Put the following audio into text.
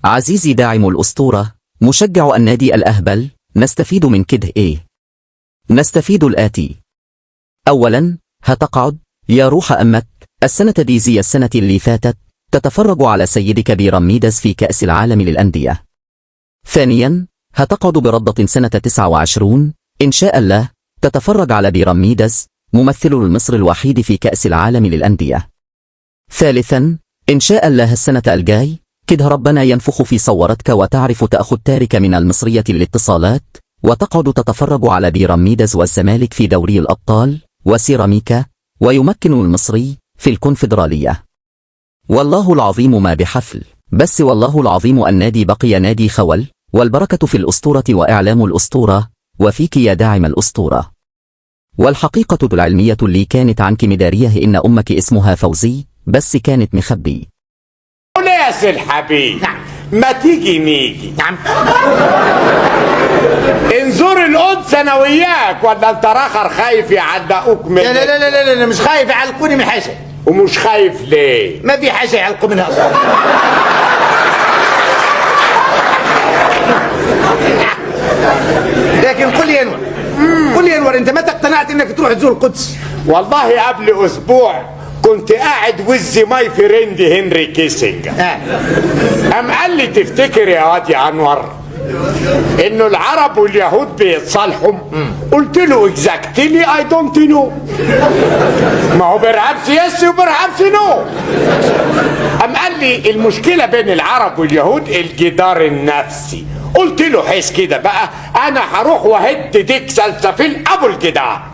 عزيزي داعم الأسطورة، مشجع النادي الأهبل، نستفيد من كده إيه؟ نستفيد الآتي. أولاً، هتقعد يا روح أمك السنة دي زي السنة اللي فاتت تتفرج على سيدك بيراميدز في كأس العالم للأندية. ثانياً، هتقعد برضة سنة 29 إن شاء الله تتفرج على بيراميدز ممثل المصر الوحيد في كأس العالم للأندية. ثالثاً، إن شاء الله السنة الجاي كده ربنا ينفخ في صورتك وتعرف تأخذ تارك من المصرية للاتصالات وتقعد تتفرج على بيراميدز والزمالك في دوري الأبطال وسيراميكا ويمكن المصري في الكونفدرالية. والله العظيم ما بحفل، بس والله العظيم النادي بقي نادي خول، والبركة في الأسطورة وإعلام الأسطورة وفيك يا داعم الأسطورة. والحقيقة العلمية اللي كانت عنك مداريه إن أمك اسمها فوزي بس كانت مخبي. ناس الحبيب، نعم. ما تيجي نيجي نعم. انظر القدس انا وياك، ولا انت راخر خايف يعلقوك منك؟ لا لا لا لا لا، مش خايف يعلقوني من حاجه. ومش خايف ليه؟ ما في حاجه يعلقوا منها اصلا. لكن قل لي انور، قل لي انور، انت متى اقتنعت انك تروح تزور القدس؟ والله قبل اسبوع كنت قاعد وز ماي فريند هنري كيسنجر. قام قال لي تفتكر يا واد يا انور انه العرب واليهود بيتصالحوا؟ قلت له اكزاكتلي اي دونت نو. ما هو برهابس يس وبرهابس نو. قام قال لي المشكله بين العرب واليهود الجدار النفسي. قلت له حس كده بقى، انا هروح وهد ديك سلسفيل ابو الجدار.